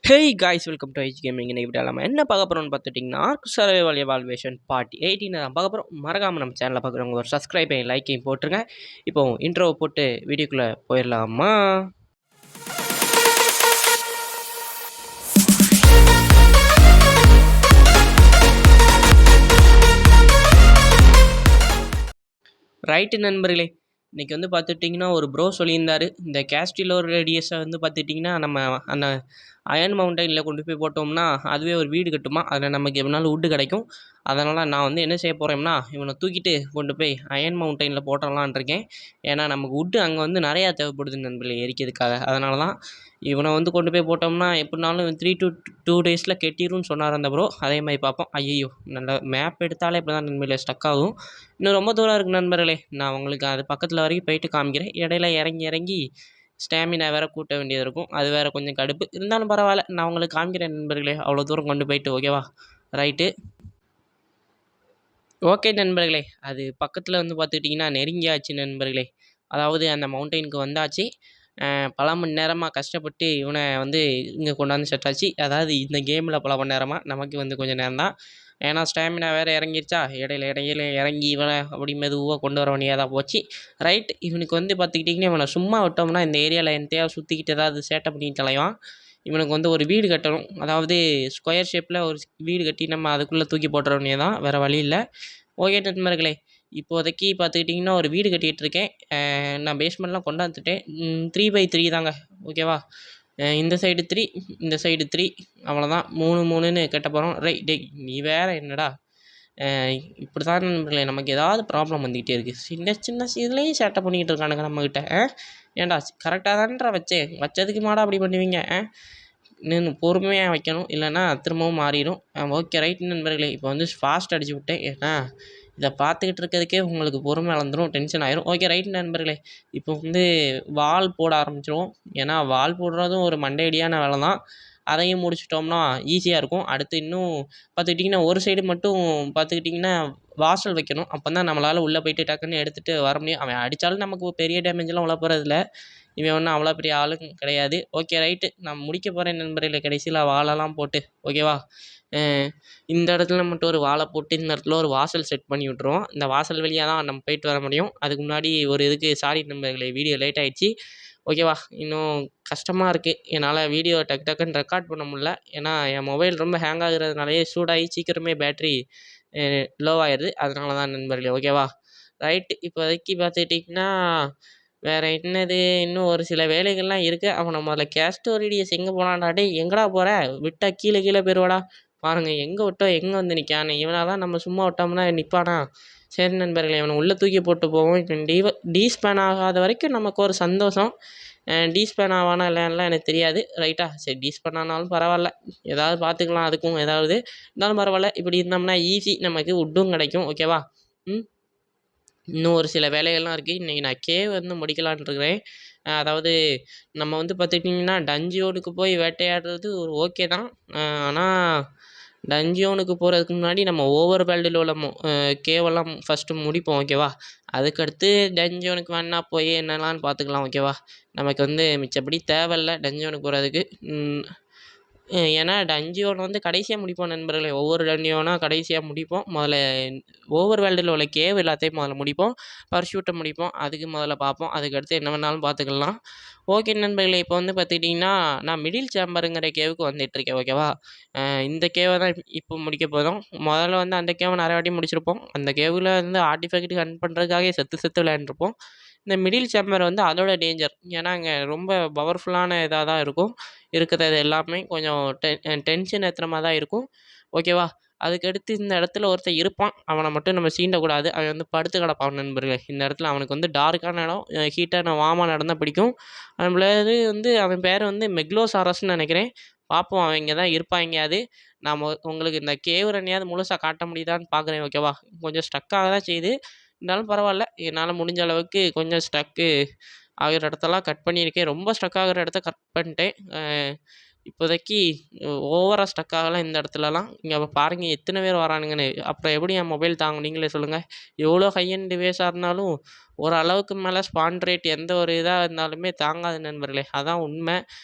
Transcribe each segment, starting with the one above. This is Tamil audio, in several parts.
Hey guys welcome to IG gaming. இன்னைக்கு வீடியோ நம்ம என்ன பார்க்க போகிறோம்னு பார்த்துட்டிங்கன்னா ஆர்க் சர்வைவல் எவால்வேஷன் பார்ட் 18 தான் பார்க்க போகிறோம். மறக்காமல் நம்ம சேனலில் பார்க்குறவங்க ஒரு சப்ஸ்கிரைபையும் லைக்கையும் போட்டுருங்க. இப்போ இன்ட்ரோவை போட்டு வீடியோக்குள்ளே போயிடலாமா? ரைட்டு நண்பர்களே, இன்றைக்கி வந்து பார்த்துட்டிங்கன்னா ஒரு ப்ரோ சொல்லியிருந்தார், இந்த கேஸ்டிலோர் ரேடியஸை வந்து பார்த்துட்டிங்கன்னா நம்ம அந்த அயன் மவுண்டனில் கொண்டு போய் போட்டோம்னா அதுவே ஒரு வீடு கட்டுமா, அதில் நமக்கு எப்படினாலும் வுட்டு கிடைக்கும். அதனால் நான் வந்து என்ன செய்ய போகிறேன்னா இவனை தூக்கிட்டு கொண்டு போய் அயன் மவுண்டனில் போட்டுடலான் இருக்கேன். ஏன்னா நமக்கு வுட்டு அங்கே வந்து நிறையா தேவைப்படுது நண்பர்களே எரிக்கிறதுக்காக. அதனால தான் இவனை வந்து கொண்டு போய் போட்டோம்னா எப்படினாலும் 3 to 2 டேஸில் கெட்டிரும்னு சொன்னார் அந்த ப்ரோ. அதே மாதிரி பார்ப்போம். ஐயோ, நல்ல மேப் எடுத்தாலே இப்படி தான் நண்பர்களே ஸ்டக் ஆகும். இன்னும் ரொம்ப தூரம் இருக்குது நண்பர்களே. நான் உங்களுக்கு அது பக்கத்தில் வரைக்கும் போயிட்டு காமிக்கிறேன். இடையில இறங்கி ஸ்டாமினா வேறு கூட்ட வேண்டியது இருக்கும். அது வேறு கொஞ்சம் கடுப்பு இருந்தாலும் பரவாயில்ல, நான் உங்களுக்கு காமிக்கிறேன் நண்பர்களே. அவ்வளோ தூரம் கொண்டு போயிட்டு ஓகேவா? ரைட்டு, ஓகே நண்பர்களே. அது பக்கத்தில் வந்து பார்த்துக்கிட்டிங்கன்னா நெருங்கியாச்சு நண்பர்களே. அதாவது அந்த மவுண்டெயினுக்கு வந்தாச்சு. பல மணி நேரமாக கஷ்டப்பட்டு இவனை வந்து இங்கே கொண்டாந்து செட்டாச்சு. அதாவது இந்த கேமில் பல மணி நேரமாக, நமக்கு வந்து கொஞ்சம் நேரம் தான். ஏன்னா ஸ்டாமினா வேறு இறங்கிருச்சா, இடையில இறங்கி இவனை அப்படி மெதுவாக கொண்டு வர வேண்டியதாக தான் போச்சு. ரைட், இவனுக்கு வந்து பார்த்துக்கிட்டிங்கன்னா இவனை சும்மா விட்டோம்னா இந்த ஏரியாவில் என்த்தையாக சுற்றிக்கிட்டு ஏதாவது சேட்டை பண்ணிட்டு தலைவான். இவனுக்கு வந்து ஒரு வீடு கட்டணும். அதாவது ஸ்கொயர் ஷேப்பில் ஒரு வீடு கட்டி நம்ம அதுக்குள்ளே தூக்கி போட்டுற வேண்டியது தான், வேறு வழி இல்லை. ஓகே நண்பர்களே, இப்போதைக்கு பார்த்துக்கிட்டிங்கன்னா ஒரு வீடு கட்டிகிட்ருக்கேன். நான் பேஸ்மெண்ட்லாம் கொண்டாந்துட்டேன். 3x3 தாங்க ஓகேவா? இந்த சைடு 3, இந்த சைடு 3, அவ்வளோதான். 3 3ன்னு கட்ட போகிறோம். ரைட், டே நீ வேறு என்னடா இப்படி தான் நண்பர்களே, நமக்கு ஏதாவது ப்ராப்ளம் வந்துக்கிட்டே இருக்குது. சின்ன இதுலேயும் சேட்டை பண்ணிக்கிட்டு இருக்கானுங்க நம்மக்கிட்ட. ஏன்டா கரெக்டாக தான்டா வச்சதுக்கு மாடா அப்படி பண்ணுவீங்க? நின்று பொறுமையாக வைக்கணும், இல்லைன்னா திரும்பவும் மாறிடும். ஓகே ரைட் நண்பர்களே, இப்போ வந்து ஃபாஸ்ட் அடிச்சு விட்டேன். ஏன்னா இதை பார்த்துக்கிட்டு இருக்கிறதுக்கே உங்களுக்கு பொறுமை இழந்துடும், டென்ஷன் ஆயிரும். ஓகே ரைட் நண்பர்களே, இப்போ வந்து வால் போட ஆரம்பிச்சிடுவோம். ஏன்னா வால் போடுறதும் ஒரு மண்டையடியான வேலை தான். அதையும் முடிச்சிட்டோம்னா ஈஸியாக இருக்கும். அடுத்து இன்னும் பார்த்துக்கிட்டிங்கன்னா ஒரு சைடு மட்டும் பார்த்துக்கிட்டிங்கன்னா வாசல் வைக்கணும். அப்போ தான் நம்மளால் உள்ளே போயிட்டு டக்குன்னு எடுத்துகிட்டு வர முடியும். அவன் அடித்தாலும் நமக்கு பெரிய டேமேஜெலாம் உள்ள போகிறதில்ல. இவன் ஒன்றும் அவ்வளோ பெரிய ஆளும் கிடையாது. ஓகே ரைட்டு, நான் முடிக்க போகிறேன் நண்பர்களே கடைசியில் வாழெல்லாம் போட்டு ஓகேவா? இந்த இடத்துல மட்டும் ஒரு வாழை போட்டு இந்த இடத்துல ஒரு வாசல் செட் பண்ணி விட்ருவோம். இந்த வாசல் வழியாக தான் நம்ம போயிட்டு வர முடியும். அதுக்கு முன்னாடி ஒரு இதுக்கு சாரி நண்பர்களே, வீடியோ லேட் ஆகிடுச்சு ஓகேவா? இன்னும் கஷ்டமாக இருக்குது, என்னால் வீடியோ டக்குன்னு ரெக்கார்ட் பண்ண முடில. ஏன்னா என் மொபைல் ரொம்ப ஹேங் ஆகுறதுனாலே சூடாகி சீக்கிரமே பேட்ரி லோ ஆகிடுது. அதனால தான் நண்பர்களே ஓகேவா? ரைட்டு, இப்போதைக்கு பார்த்துக்கிட்டிங்கன்னா வேறு என்னது, இன்னும் ஒரு சில வேலைகள்லாம் இருக்குது. அவனை முதல்ல கேஸ்டோரிடியஸ் எங்கே போனான்டா? டேய் எங்கடா போகிற? விட்டால் கீழே போயிடுவாடா. பாருங்கள் எங்கே விட்டோம் எங்கே வந்து நிற்கான்னு. இவனாக தான் நம்ம சும்மா விட்டோம்னா நிற்பானா? சரி நண்பர்களே, இவனை உள்ளே தூக்கி போட்டு போவோம். இப்போ டீஸ்பேன் ஆகாத வரைக்கும் நமக்கு ஒரு சந்தோஷம். டீஸ்பேன் ஆவானா இல்லையான்லாம் எனக்கு தெரியாது. ரைட்டா, சரி டீஸ்பேன் ஆனாலும் பரவாயில்ல, ஏதாவது பார்த்துக்கலாம். அதுக்கும் ஏதாவது இருந்தாலும் பரவாயில்ல. இப்படி இருந்தோம்னா ஈஸி, நமக்கு வுட்டும் கிடைக்கும் ஓகேவா? இன்னும் ஒரு சில வேலைகள்லாம் இருக்குது. இன்றைக்கி நான் கேவ் வந்து முடிக்கலான்னு இருக்கிறேன். அதாவது நம்ம வந்து பார்த்துக்கிட்டிங்கன்னா டஞ்சியோனுக்கு போய் வேட்டையாடுறது ஒரு ஓகே தான். ஆனால் டஞ்சியோனுக்கு போகிறதுக்கு முன்னாடி நம்ம ஓவர் வேர்ல்டில் உள்ள கேவெல்லாம் ஃபஸ்ட்டு முடிப்போம் ஓகேவா? அதுக்கடுத்து டஞ்சியோனுக்கு வேணா போய் என்னெல்லாம் பார்த்துக்கலாம் ஓகேவா? நமக்கு வந்து மிச்சப்படி தேவையில்ல டஞ்சியோனுக்கு போகிறதுக்கு. ஏன்னா டஞ்சியோன் வந்து கடைசியாக முடிப்போம் நண்பர்களே. ஒவ்வொரு டஞ்சியோனாக கடைசியாக முடிப்போம். முதல்ல ஓவர் வேர்ல்டில் உள்ள கேவ் எல்லாத்தையும் முதல்ல முடிப்போம். பர்ஷூட்டை முடிப்போம். அதுக்கு முதல்ல பார்ப்போம். அதுக்கடுத்து என்ன வேணாலும் பார்த்துக்கலாம். ஓகே நண்பர்களே, இப்போ வந்து பார்த்துக்கிட்டிங்கன்னா நான் மிடில் சேம்பருங்கிற கேவுக்கு வந்துட்டுருக்கேன் ஓகேவா? இந்த கேவை தான் இப்போ முடிக்க போதும். முதல்ல வந்து அந்த கேவை நிறைய வாட்டி முடிச்சிருப்போம். அந்த கேவில் வந்து ஆர்டிஃபெக்ட் ஹண்ட் பண்ணுறதுக்காக செத்து விளையாண்டுருப்போம். இந்த மிடில் சேம்பர் வந்து அதோட டேஞ்சர். ஏன்னா அங்கே ரொம்ப பவர்ஃபுல்லான இதாக தான் இருக்கும். இருக்கிறது எல்லாமே கொஞ்சம் டென்ஷன் ஏற்றுற மாதிரி தான் இருக்கும் ஓகேவா? அதுக்கடுத்து இந்த இடத்துல ஒருத்தன் இருப்பான், அவனை மட்டும் நம்ம சீண்டக்கூடாது. அவன் வந்து படுத்து கிடப்பான் நண்பர்களே. இந்த இடத்துல அவனுக்கு வந்து டார்க்கான இடம், ஹீட்டான வாமான இடம் தான் பிடிக்கும். நம்மளது வந்து அவன் பேர் வந்து மெக்லோசாரஸ்ன்னு நினைக்கிறேன். பார்ப்போம், அவன் இங்கே தான் இருப்பாங்க. அது நான் உங்களுக்கு இந்த கேவ் ரன்னையாவது முழுசாக காட்ட முடியுதான்னு பார்க்குறேன் ஓகேவா? கொஞ்சம் ஸ்டக்காக தான் செய்யுது, இருந்தாலும் பரவாயில்ல. என்னால் முடிஞ்ச அளவுக்கு கொஞ்சம் ஸ்டக்கு ஆகிற இடத்தெல்லாம் கட் பண்ணியிருக்கேன். ரொம்ப ஸ்டக் ஆகிற இடத்த கட் பண்ணிட்டேன். இப்போதைக்கு ஓவராக ஸ்டக் ஆகலாம் இந்த இடத்துலலாம். இங்கே பாருங்கள் எத்தனை பேர் வரானுங்கன்னு. அப்புறம் எப்படி என் மொபைல் தாங்கும் நீங்களே சொல்லுங்கள். எவ்வளோ ஹை எண்ட் டிவைஸாக இருந்தாலும் ஒரு அளவுக்கு மேலே ஸ்பான் ரேட் எந்த ஒரு இதாக இருந்தாலுமே தாங்காது நண்பர்களே. அதான் உண்மை.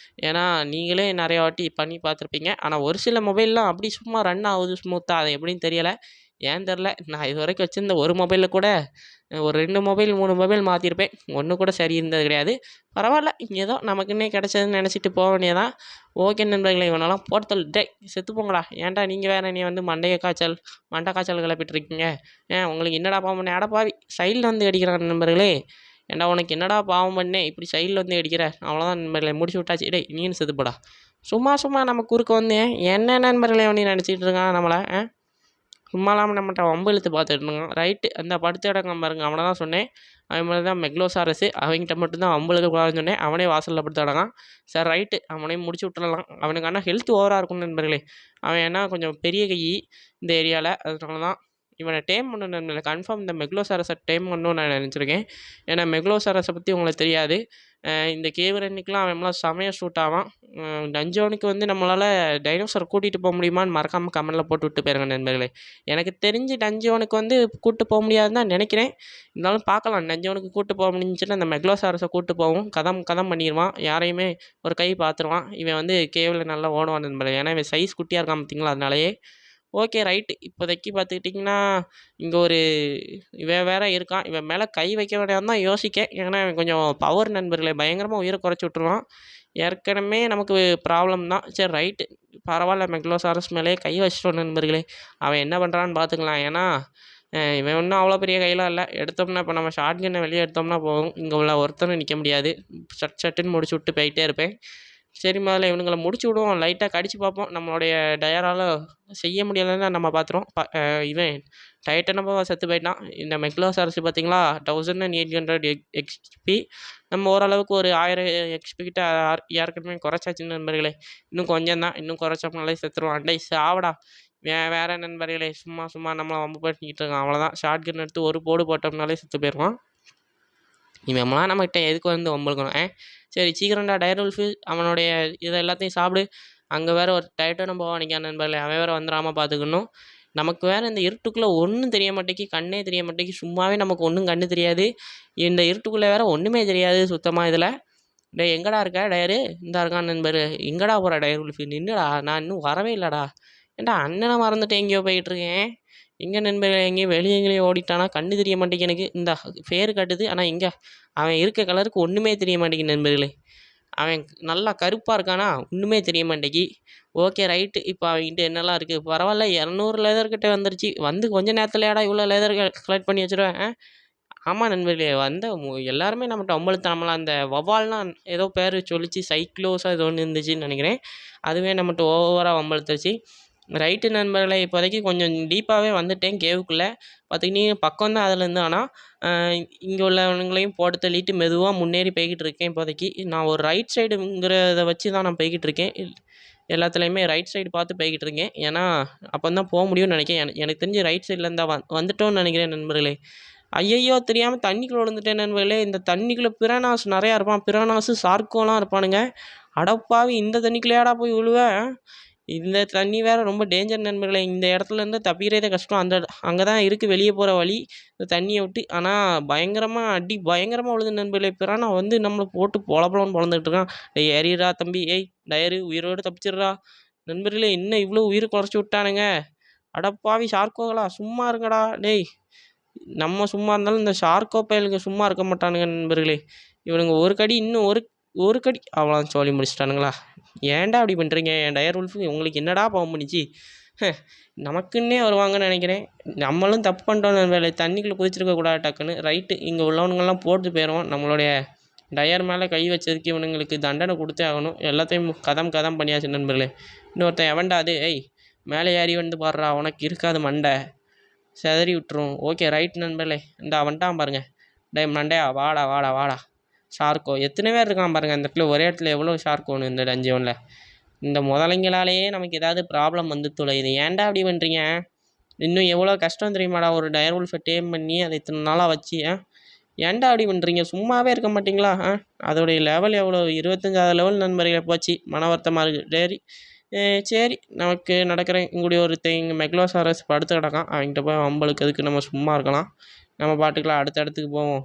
ஏன்னா நீங்களே நிறைய வாட்டி பண்ணி பார்த்துருப்பீங்க. ஆனால் ஒரு சில மொபைல்லாம் அப்படி சும்மா ரன் ஆகுது ஸ்மூத்தாக. அது எப்படின்னு தெரியலை, ஏன் தெரில. நான் இது வரைக்கும் வச்சுருந்த ஒரு மொபைலில் கூட ஒரு 2 மொபைல் 3 மொபைல் மாற்றிருப்பேன். ஒன்று கூட சரி இருந்தது கிடையாது. பரவாயில்ல, ஏதோ நமக்குன்னே கிடச்சதுன்னு நினச்சிட்டு போக வேண்டியதான். ஓகே நண்பர்களே, இவனெல்லாம் போட்டல் டேய் செத்து போங்கடா. ஏன்டா நீங்கள் வேறு நீ வந்து மண்டை காய்ச்சல் கிளப்பிட்டு இருக்கீங்க. உங்களுக்கு என்னடா பாவம் பண்ணேன்? அடப்பாவி சைடில் வந்து அடிக்கிறான் நண்பர்களே. ஏன்டா உனக்கு என்னடா பாவம் பண்ணேன் இப்படி சைடில் வந்து அடிக்கிற? அவ்வளோதான் நண்பர்களே, முடிச்சு விட்டாச்சு. டேய் நீனு செத்துப்போடா. சும்மா நம்ம குறுக்க வந்து என்ன நண்பர்களே அவனி நினச்சிட்டு இருக்கான் நம்மளை. சும்மா இல்லாமல் நம்மகிட்ட வம்பு இழுத்து பார்த்துட்டு இருக்கான். ரைட்டு, அந்த படுத்த இடங்க பாருங்க, அவனை தான் சொன்னேன். அவன் மாதிரி தான் மெக்லோசாரஸு. அவங்ககிட்ட மட்டும்தான் வம்பு இழுக்கக்கூடாதுன்னு சொன்னேன். அவனே வாசலில் படுத்து கிடக்கான். சரி ரைட்டு, அவனையும் முடிச்சு விட்டுறலாம். அவனுக்கு ஆனால் ஹெல்த் ஓவராக இருக்கும் நண்பர்களே. அவன் ஏன்னா கொஞ்சம் பெரிய கை இந்த ஏரியாவில். அதனால தான் இவனை டேம் பண்ணணும் நண்பர்களே. கன்ஃபார்ம் இந்த மெக்லோசாரஸை டேம் பண்ணணும்னு நான் நினச்சிருக்கேன். ஏன்னா மெக்லோசாரஸை பற்றி உங்களுக்கு தெரியாது. இந்த கேவரன்னிக்கெலாம் அவன்லாம் செமையாக ஷூட் ஆவான். டஞ்சோனுக்கு வந்து நம்மளால் டைனோசரை கூட்டிகிட்டு போக முடியுமான்னு மறக்காமல் கமெண்டில் போட்டு விட்டு போயிருங்க நண்பர்களே. எனக்கு தெரிஞ்சு டஞ்சோனுக்கு வந்து கூப்பிட்டு போக முடியாதுன்னு தான் நினைக்கிறேன். இருந்தாலும் பார்க்கலாம். டஞ்சோனுக்கு கூப்பிட்டு போக முடிஞ்சுன்னா அந்த மெக்லோசாரஸை கூப்பிட்டு போவோம். கதம் பண்ணிடுவான். யாரையுமே ஒரு கை பார்த்துருவான். இவன் வந்து கேவில் நல்லா ஓடுவான் நண்பர்களே. ஏன்னா இவன் சைஸ் குட்டியாக இருக்கான் பார்த்தீங்களா, அதனாலேயே. ஓகே ரைட்டு, இப்போதைக்கு பார்த்துக்கிட்டிங்கன்னா இங்கே ஒரு இவன் வேற இருக்கான். இவன் மேலே கை வைக்க வேண்டியதான் தான் யோசிக்கேன். ஏன்னா இவன் கொஞ்சம் பவர் நண்பர்களே, பயங்கரமாக உயிரை குறைச்சி விட்ருவான். ஏற்கனவே நமக்கு ப்ராப்ளம் தான். சரி ரைட்டு, பரவாயில்ல, மெக்லோசாரஸ் மேலேயே கை வச்சிட்டோம் நண்பர்களே. அவன் என்ன பண்ணுறான்னு பார்த்துக்கலாம். ஏன்னா இவன் ஒன்றும் அவ்வளோ பெரிய கையெல்லாம் இல்லை. எடுத்தோம்னா இப்போ நம்ம ஷார்ட் கன்னை வெளியே எடுத்தோம்னா போகும். இங்கே உள்ள ஒருத்தனும் நிற்க முடியாது. சட்டுன்னு முடிச்சு விட்டு போயிட்டே இருப்பேன். சரி முதல்ல இவனுங்களை முடிச்சு விடுவோம். லைட்டாக கடிச்சு பார்ப்போம். நம்மளுடைய டயரால் செய்ய முடியலைன்னு நம்ம பார்த்துருவோம். இவன் டைட்டனமாக செத்து போயிட்டான். இந்த மெக்லோசாரஸ் பார்த்தீங்களா, 1800 எக்ஸ்பி. நம்ம ஓரளவுக்கு ஒரு 1000 எக்ஸ்பி கிட்ட ஏற்கனவே குறைச்சாச்சு நண்பர்களே. இன்னும் கொஞ்சம் தான், இன்னும் குறைச்சோம்னாலே செத்துருவான். டேய் சாவடா. வேறு நண்பர்களே, சும்மா நம்மளை வம்பு பண்ணிக்கிட்டு இருக்கான். அவ்வளோதான், ஷார்ட் கன் எடுத்து ஒரு போடு போட்டோம்னாலே செத்து போயிடுவான். இவன்லாம் நம்மகிட்ட எதுக்கு வந்து வம்பிழுக்கணும்? சரி சீக்கிரம்டா டயர்வுல்ஃபு, அவனுடைய இதை எல்லாத்தையும் சாப்பிடு. அங்கே வேறு ஒரு டைட்டனும் போவானிக்கான் நண்பர்களே. அவன் வேறு வந்துடாமல் பார்த்துக்கணும். நமக்கு வேறு இந்த இருட்டுக்குள்ளே ஒன்றும் தெரிய மாட்டேங்கி, கண்ணே தெரிய மாட்டேங்கி. சும்மாவே நமக்கு ஒன்றும் கண்ணு தெரியாது. இந்த இருட்டுக்குள்ளே வேறு ஒன்றுமே தெரியாது சுத்தமாக. இதில் டேய் எங்கடா இருக்க டயரு? இந்த இருக்கான் நண்பர். எங்கடா போகிற டயர்வுல்ஃபு? நின்றுடா, நான் இன்னும் வரவே இல்லைடா. ஏன்டா அண்ணனை மறந்துட்டு எங்கேயோ போயிட்டுருக்கேன். எங்கே நண்பர்கள் எங்கேயும் வெளியே எங்கேயும் ஓடிட்டானா? கண்ணு தெரிய மாட்டேங்கி எனக்கு. இந்த பேர் காட்டுது, ஆனால் எங்கே அவன் இருக்க கலருக்கு ஒன்றுமே தெரிய மாட்டேங்கி நண்பர்களே. அவன் நல்லா கருப்பாக இருக்கானா? ஒன்றுமே தெரிய மாட்டேங்கி. ஓகே ரைட்டு, இப்போ அவன்கிட்ட என்னெல்லாம் இருக்குது? பரவாயில்ல, 200 லேதர்கிட்ட வந்துருச்சு. வந்து கொஞ்சம் நேரத்துலையாடா இவ்வளோ லேதர் கலெக்ட் பண்ணி வச்சுருவேன். ஆமாம் நண்பர்களே, வந்த எல்லாருமே நம்மகிட்ட வம்பழுத்தாமலாம். அந்த வவ்வால்னால் ஏதோ பேர் சொல்லிச்சு, சைக்ளோஸாக ஏதோ ஒன்று இருந்துச்சுன்னு நினைக்கிறேன். அதுவே நம்மகிட்ட ஓவராக வம்பழுத்துருச்சு. ரைட்டு நண்பர்களே, இப்போதைக்கு கொஞ்சம் டீப்பாகவே வந்துட்டேன் கேவுக்குள்ளே. பார்த்துக்கிட்டிங்கன்னா பக்கம் தான் அதுலேருந்து. ஆனால் இங்கே உள்ளவங்களையும் போட்டு தள்ளிட்டு மெதுவாக முன்னேறி போய்கிட்டு இருக்கேன். இப்போதைக்கு நான் ஒரு ரைட் சைடுங்கிறத வச்சு தான் நான் போய்கிட்டு இருக்கேன். எல்லாத்துலேயுமே ரைட் சைடு பார்த்து போய்கிட்டு இருக்கேன். ஏன்னா அப்போ தான் போக முடியும்னு நினைக்கிறேன். எனக்கு தெரிஞ்சு ரைட் சைடில் இருந்தால் வந்துட்டோன்னு நினைக்கிறேன் நண்பர்களே. ஐயையோ, தெரியாமல் தண்ணிக்குள்ளே விழுந்துட்டேன் நண்பர்களே. இந்த தண்ணிக்குள்ளே பிரானாஸ் நிறையா இருப்பான். பிரானாஸு ஷார்க்கோலாம் இருப்பானுங்க. அடப்பாவி, இந்த தண்ணிக்குள்ளேயாடா போய் விழுவேன்? இந்த தண்ணி வேறு ரொம்ப டேஞ்சர் நண்பர்களே. இந்த இடத்துலேருந்து தப்பிக்கிறதே கஷ்டம். அங்கே தான் இருக்குது வெளியே போகிற வழி, இந்த தண்ணியை விட்டு. ஆனால் பயங்கரமாக விழுது நண்பர்களே. பிரானா வந்து நம்மளை போட்டு பொலன்னு பொழந்துக்கிட்டு இருக்கான். டேய் ஏறிடா தம்பி. ஏய் டயரு, உயிரோடு தப்பிச்சிடுறா. நண்பர்களே, இன்னும் இவ்வளோ உயிரை குறைச்சி விட்டானுங்க. அடப்பாவி ஷார்க்கோகளா, சும்மா இருங்கடா. டேய் நம்ம சும்மா இருந்தாலும் இந்த ஷார்க்கோ பயலுங்க சும்மா இருக்க மாட்டானுங்க நண்பர்களே. இவனுங்க ஒரு கடி, இன்னும் ஒரு கடி, அவ்வளோ சொல்லி முடிச்சிட்டானுங்களா? ஏன்டா அப்படி பண்ணுறீங்க? என் டயர்வுல்ஃபு உங்களுக்கு என்னடா பாவம் பண்ணிச்சு? நமக்குன்னே வருவாங்கன்னு நினைக்கிறேன். நம்மளும் தப்பு பண்ணிட்டோம் நண்பர்களே. தண்ணிக்குள்ளே குதிச்சிருக்கக்கூடாது டக்குன்னு. ரைட்டு, இங்கே உள்ளவனுங்கெல்லாம் போட்டு போயிடுவோம். நம்மளுடைய டயர் மேலே கை வச்சதுக்கு இவனுங்களுக்கு தண்டனை கொடுத்தே ஆகணும். எல்லாத்தையும் கதம் பண்ணியாச்சு நண்பர்களே. இன்னொருத்தன் எவன்டா அது? ஏய் மேலே ஏறி வந்து பாடுறா, உனக்கு இருக்காது மண்டை, செதறி விட்டுரும். ஓகே ரைட் நண்பர்களே, இந்த வந்துட்டான் பாருங்கள். டே மண்டையா, வாடா. ஷார்க்கோ எத்தனை பேர் இருக்கான் பாருங்கள் இந்த இடத்துல. ஒரே இடத்துல எவ்வளோ ஷார்க்கோ ஒன்று இந்த டஞ்சனில். இந்த முதலைங்களாலேயே நமக்கு ஏதாவது ப்ராப்ளம் வந்து தொலையுது. ஏன்டா அப்படி பண்ணுறீங்க? இன்னும் எவ்வளோ கஷ்டம் தெரியுமாடா ஒரு டயர்வுல்ஃபை டேம் பண்ணி அதை இத்தனை நாளாக வச்சு. ஏன்டா அப்படி பண்ணுறீங்க? சும்மாவே இருக்க மாட்டீங்களா? அதோடைய லெவல் எவ்வளோ? 25வது லெவல் நண்பர்களே போச்சு. மன வருத்தமாக இருக்குது. சரி சரி நமக்கு நடக்கிற இங்கூடிய ஒருத்தன் இங்கே மெக்லோசாரஸ் படுத்து கிடக்கான். அவன்கிட்ட போய் வம்பளுக்கிறதுக்கு நம்ம சும்மா இருக்கலாம். நம்ம பாட்டுக்கலாம் அடுத்த இடத்துக்கு போவோம்.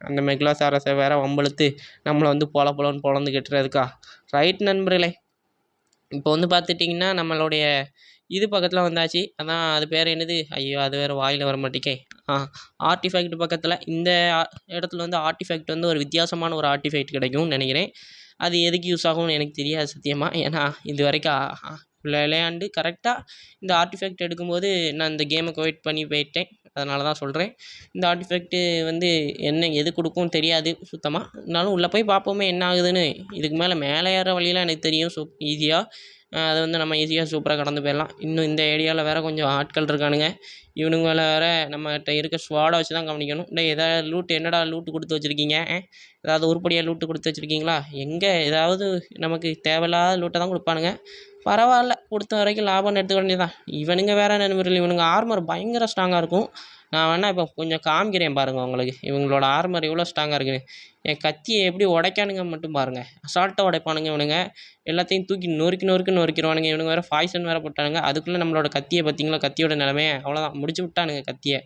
அந்த மெக்லோசாரஸை வேற வம்பிழுத்து நம்மளை வந்து பொலன்னு பொழந்து கட்டுறதுக்கா? ரைட் நண்பர்களே, இப்போ வந்து பார்த்துட்டிங்கன்னா நம்மளுடைய இது பக்கத்தில் வந்தாச்சு. அதான் அது பேர் என்னது? ஐயோ அது வேறு வாயில் வர மாட்டேக்கே. ஆர்டிஃபேக்ட் பக்கத்தில் இந்த இடத்துல வந்து ஆர்டிஃபேக்ட் வந்து ஒரு வித்தியாசமான ஒரு ஆர்டிஃபேக்ட் கிடைக்கும்னு நினைக்கிறேன். அது எதுக்கு யூஸ் ஆகும்னு எனக்கு தெரியாது சத்தியமாக. ஏன்னா இது வரைக்கும் விளையாண்டு கரெக்டாக இந்த ஆர்டிஃபேக்ட் எடுக்கும்போது நான் இந்த கேமை குவைட் பண்ணி போயிட்டேன். அதனால தான் சொல்கிறேன். இந்த ஆர்டிஃபேக்ட்டு வந்து என்ன எது கொடுக்கும் தெரியாது சுத்தமாக. இருந்தாலும் உள்ளே போய் பார்ப்போமே என்ன ஆகுதுன்னு. இதுக்கு மேலே ஏற வழியெல்லாம் எனக்கு தெரியும் ஈஸியாக. அதை வந்து நம்ம ஈஸியாக சூப்பராக கடந்து போயிடலாம். இன்னும் இந்த ஏரியாவில் வேறு கொஞ்சம் ஆட்கள் இருக்கானுங்க. இவனுங்களை வேறு நம்மகிட்ட இருக்க ஸ்வாடை வச்சு தான் கவனிக்கணும். ஏதாவது லூட்டு என்னடா லூட்டு கொடுத்து வச்சுருக்கீங்க? ஏதாவது உருப்படியாக லூட்டு கொடுத்து வச்சுருக்கீங்களா? எங்கே ஏதாவது நமக்கு தேவையில்லாத லூட்டை தான் கொடுப்பானுங்க. பரவாயில்ல, கொடுத்த வரைக்கும் லாபம்னு எடுத்துக்க வேண்டியதான். இவனுங்க வேறு நண்பர்கள், இவனுங்க ஆர்மர் பயங்கர ஸ்ட்ராங்காக இருக்கும். நான் வேணால் இப்போ கொஞ்சம் காமிக்கிறேன் பாருங்கள் உங்களுக்கு. இவங்களோட ஆர்மர் எவ்வளோ ஸ்ட்ராங்காக இருக்குன்னு. என் கத்தியை எப்படி உடைக்கானுங்க மட்டும் பாருங்கள். அசால்ட்டாக உடைப்பானுங்க இவனுங்க. எல்லாத்தையும் தூக்கி நொறுக்கிடுவானுங்க. இவனுங்க வேறு பாய்சன் வேறு போட்டானுங்க. அதுக்குள்ளே நம்மளோட கத்தியை பார்த்தீங்களா? கத்தியோட நிலமையே அவ்வளோதான், முடிச்சு விட்டானுங்க கத்தியை.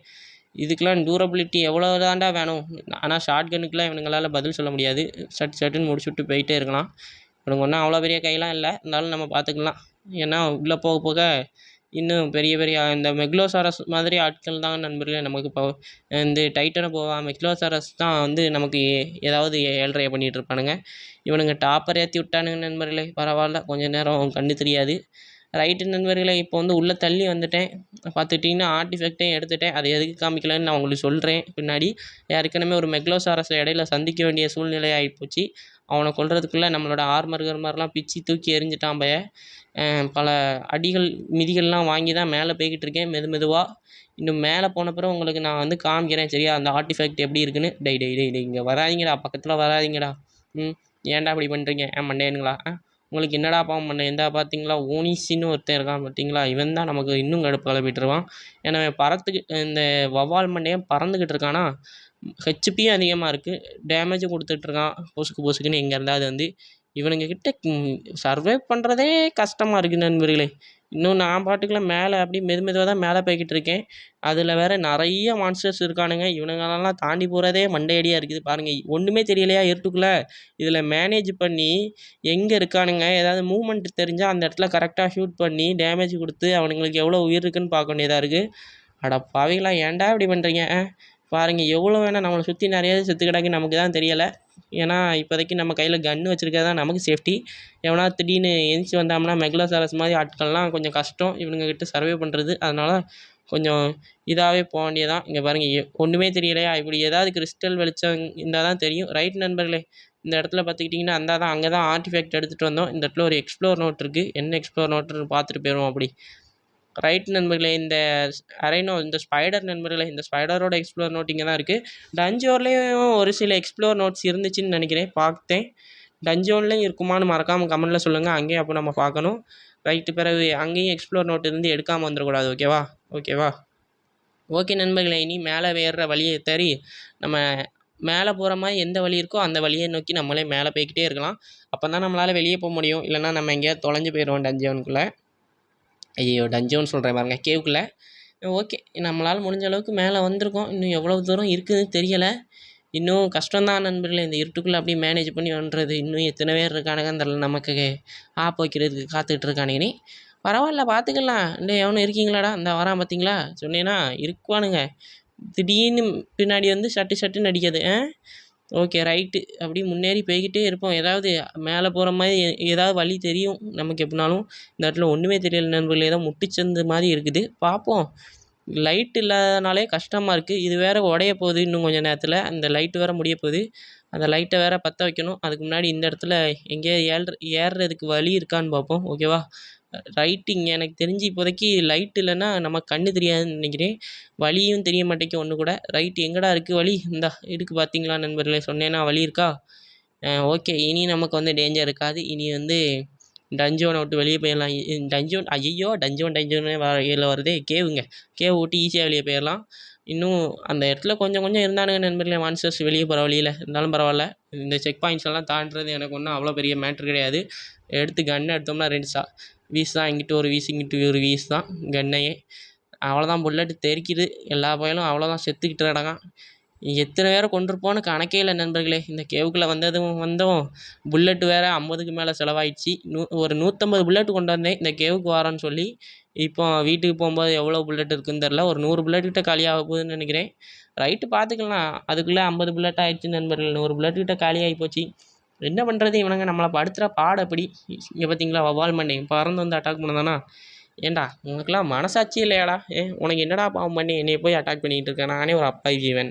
இதுக்கெலாம் டூரபிலிட்டி எவ்வளோ தாண்டா வேணும்? ஆனால் ஷார்ட் கன்னுக்கெலாம் இவனுங்களால் பதில் சொல்ல முடியாது. சட்டுன்னு முடிச்சு விட்டு போயிட்டே இருக்கலாம். இவனுங்க ஒன்றும் அவ்வளோ பெரிய கையெல்லாம் இல்லை, இருந்தாலும் நம்ம பார்த்துக்கலாம். ஏன்னா உள்ளே போக போக இன்னும் பெரிய இந்த மெக்லோசாரஸ் மாதிரி ஆட்கள் தான் நண்பர்களே நமக்கு இப்போ இந்த டைட்டனை போவான். மெக்லோசாரஸ் தான் வந்து நமக்கு ஏதாவது ஏழ்றையை பண்ணிகிட்டு இருப்பானுங்க. இவனுங்க டாப்பர் ஏற்றி விட்டானுங்க நண்பர்களே. பரவாயில்ல, கொஞ்சம் நேரம் கண்டு தெரியாது. ரைட்டு நண்பர்களே, இப்போ வந்து உள்ளே தள்ளி வந்துட்டேன். பார்த்துட்டிங்கன்னா ஆர்டிஃபேக்டையும் எடுத்துட்டேன். அது எதுக்கு காமிக்கலன்னு நான் உங்களுக்கு சொல்கிறேன் பின்னாடி. ஏற்கனவே ஒரு மெக்லோசாரஸை இடையில சந்திக்க வேண்டிய சூழ்நிலை ஆகிப்போச்சு. அவனை கொல்றதுக்குள்ளே நம்மளோட ஆர்மர் மாதிரிலாம் பிச்சு தூக்கி எறிஞ்சிட்டான் பையன். பல அடிகள் மிதிகள்லாம் வாங்கி தான் மேலே போய்கிட்டு இருக்கேன் மெதுவாக. இன்னும் மேலே போன பிறகு உங்களுக்கு நான் வந்து காமிக்கிறேன் சரியா, அந்த ஆர்டிஃபேக்ட் எப்படி இருக்குன்னு. டெய் இங்கே வராதிங்கடா, பக்கத்தில் வராதிங்கடா. ஏன்டா இப்படி பண்ணுறீங்க? மண்டேனுங்களா? உங்களுக்கு என்னடா பாவம் பண்ண? எந்த பார்த்தீங்களா ஓனிசின்னு ஒருத்தன் இருக்கான் பார்த்தீங்களா? இவன் தான் நமக்கு இன்னும் கடுப்பு கிளப்பிட்டுருவான். ஏன்னா இந்த வவ்வால் மண்டையன் பறந்துக்கிட்டு இருக்கானா, ஹெச்பியும் அதிகமாக இருக்குது, டேமேஜும் கொடுத்துட்ருக்கான் பொசுக்குன்னு எங்கே அது வந்து. இவனுங்க கிட்ட சர்வே பண்ணுறதே கஷ்டமாக இருக்குது நண்பர்களே. இன்னும் நான் பாட்டுக்குலாம் மேலே அப்படியே மெதுவாக தான் மேலே போய்கிட்டு இருக்கேன். அதில் வேறு நிறைய மான்ஸ்டர்ஸ் இருக்கானுங்க. இவனுங்களெல்லாம் தாண்டி போகிறதே மண்டையடியாக இருக்குது பாருங்கள். ஒன்றுமே தெரியலையா இருட்டுக்குள்ளே? இதில் மேனேஜ் பண்ணி எங்கே இருக்கானுங்க, ஏதாவது மூவ்மெண்ட் தெரிஞ்சால் அந்த இடத்துல கரெக்டாக ஷூட் பண்ணி டேமேஜ் கொடுத்து அவனுங்களுக்கு எவ்வளோ உயிர் இருக்குதுன்னு பார்க்க வேண்டியதாக இருக்குது. அட பாவிங்களா, ஏன்டா இப்படி பண்ணுறீங்க? பாருங்கள் எவ்வளோ வேணால் நம்மளை சுற்றி நிறைய செத்து கிடக்கு, நமக்கு தான் தெரியலை. ஏன்னா இப்போதைக்கு நம்ம கையில் கன்று வச்சுருக்கிறது தான் நமக்கு சேஃப்டி. எவனா திடீர்னு எந்திச்சு வந்தாம்னா மெக்லோசாரஸ் மாதிரி ஆட்கள்லாம் கொஞ்சம் கஷ்டம் இவனுங்கக்கிட்ட சர்வே பண்ணுறது. அதனால் கொஞ்சம் இதாகவே போக வேண்டியதான். இங்கே பாருங்கள் ஒன்றுமே தெரியலையா? இப்படி ஏதாவது கிறிஸ்டல் வெளிச்சம் இருந்தால் தான் தெரியும். ரைட் நண்பர்களே, இந்த இடத்துல பார்த்துக்கிட்டிங்கன்னா அங்கே தான் ஆர்டிஃபேக்ட் எடுத்துகிட்டு வந்தோம். இந்த இடத்துல ஒரு எக்ஸ்ப்ளோர் நோட் இருக்குது. என்ன எக்ஸ்ப்ளோர் நோட்டுன்னு பார்த்துட்டு போயிடுவோம் அப்படி. ரைட் நண்பர்களே, இந்த அரைனோ இந்த ஸ்பைடர் நண்பர்களே, இந்த ஸ்பைடரோட எக்ஸ்ப்ளோர் நோட் இங்கே தான் இருக்குது. டஞ்சோன்லேயும் ஒரு சில எக்ஸ்ப்ளோர் நோட்ஸ் இருந்துச்சுன்னு நினைக்கிறேன், பார்த்தேன். டஞ்சோன்லேயும் இருக்குமான்னு மறக்காமல் கமெண்டில் சொல்லுங்கள். அங்கேயும் அப்போ நம்ம பார்க்கணும். ரைட்டு, பிறகு அங்கேயும் எக்ஸ்ப்ளோர் நோட் இருந்து எடுக்காமல் வந்துடக்கூடாது. ஓகேவா? ஓகே நண்பர்களே, இனி மேலே ஏறுற வழியை தேடி நம்ம மேலே போகிற மாதிரி எந்த வழி இருக்கோ அந்த வழியை நோக்கி நம்மளே மேலே போய்கிட்டே இருக்கலாம். அப்போ தான் நம்மளால் வெளியே போக முடியும். இல்லைனா நம்ம எங்கேயாவது தொலைஞ்சு போயிடுவோம் டஞ்சோனுக்குள்ளே. ஐயோ, டஞ்சோன்னு சொல்கிறேன் பாருங்க, கேவுக்குள்ளே. ஓகே, நம்மளால் முடிஞ்ச அளவுக்கு மேலே வந்திருக்கோம். இன்னும் எவ்வளோ தூரம் இருக்குதுன்னு தெரியலை. இன்னும் கஷ்டம்தான் நண்பர்களே, இந்த இருட்டுக்குள்ளே அப்படியே மேனேஜ் பண்ணி பண்ணுறது. இன்னும் எத்தனை பேர் இருக்கானுங்கன்னு தெரியல, நமக்கு ஆப் வைக்கிறதுக்கு காத்துக்கிட்டு இருக்கானுங்கன்னு. பரவாயில்ல, பார்த்துக்கலாம். எவனும் இருக்கீங்களாடா? இந்த வரான் பார்த்தீங்களா? சொன்னேன்னா இருக்குவானுங்க. திடீர்னு பின்னாடி வந்து சட்டுன்னு அடிக்காது. ஓகே ரைட்டு, அப்படியே முன்னேறி போய்கிட்டே இருப்போம். ஏதாவது மேலே போகிற மாதிரி ஏதாவது வழி தெரியும் நமக்கு எப்படினாலும். இந்த இடத்துல ஒன்றுமே தெரியல நண்பர்களே, ஏதோ முட்டிச்சந்து மாதிரி இருக்குது. பார்ப்போம். லைட் இல்லாதனாலே கஷ்டமாக இருக்குது. இது வேறு உடைய போகுது இன்னும் கொஞ்சம் நேரத்தில். அந்த லைட்டு வேறு முடிய போகுது. அந்த லைட்டை வேறு பற்ற வைக்கணும். அதுக்கு முன்னாடி இந்த இடத்துல எங்கேயாவது ஏறுறதுக்கு வழி இருக்கான்னு பார்ப்போம். ஓகேவா? ரைட்டிங் எனக்கு தெரிஞ்சு இப்போதைக்கு லைட் இல்லைன்னா நம்ம கண்ணு தெரியாதுன்னு நினைக்கிறேன். வழியும் தெரிய மாட்டேங்க ஒன்று கூட. ரைட்டு எங்கடா இருக்குது வழி? இந்தா இருக்குது பார்த்தீங்களா நண்பர்களே, சொன்னேன்னா வழி இருக்கா? ஓகே, இனி நமக்கு வந்து டேஞ்சர் இருக்காது. இனி வந்து டஞ்சோனை விட்டு வெளியே போயிடலாம். டஞ்சோன் ஐயோ டஞ்சோன் வரையில் வருதே. கேவு விட்டு ஈஸியாக வெளியே போயிடலாம். இன்னும் அந்த இடத்துல கொஞ்சம் கொஞ்சம் இருந்தானுங்க நண்பர்களே மான்ஸ்டர்ஸ் வெளியே போகிற வழியில். இருந்தாலும் பரவாயில்ல, இந்த செக் பாயிண்ட்ஸ் எல்லாம் தாண்டுறது எனக்கு ஒன்றும் அவ்வளோ பெரிய மேட்ரு கிடையாது. எடுத்து கன்னை எடுத்தோம்னா 2 வீஸ் தான், இங்கிட்டு ஒரு வீஸ் இங்கிட்டு ஒரு வீஸ் தான் கன்னையே. அவ்வளோதான், புல்லட் தெறிக்குது, எல்லா பயலும் அவ்வளோதான் செத்துக்கிட்டு கிடக்கான். எத்தனை பேரை கொண்டிருப்போன்னு கணக்கே இல்லை நண்பர்களே. இந்த கேவுக்குள்ளே வந்தோம் புல்லட்டு வேறு 50க்கு மேலே செலவாயிடுச்சு. ஒரு 150 புல்லட்டு கொண்டு வந்தேன் இந்த கேவுக்கு வரேன்னு சொல்லி. இப்போ வீட்டுக்கு போகும்போது எவ்வளோ புல்லட் இருக்குன்னு தெரில, ஒரு 100 புல்லட் காலியாக போகுதுன்னு நினைக்கிறேன். ரைட்டு பார்த்துக்கலாம், அதுக்குள்ளே 50 புல்லட் ஆகிடுச்சு நண்பர்கள். 100 புல்லட் காலியாகி போச்சு. என்ன பண்ணுறது, இவனுங்க நம்மளை படுத்துகிற பாடு அப்படி. இங்கே பார்த்தீங்களா வவ்வால் மண்ணி பறந்து வந்து அட்டாக் பண்ணதானா? ஏண்டா உனக்குலாம் மனசாட்சி இல்லையாடா? உனக்கு என்னடா பாவம் பண்ணி என்னை போய் அட்டாக் பண்ணிக்கிட்டு இருக்கேன்? நானே ஒரு அப்பாவி ஜீவன்.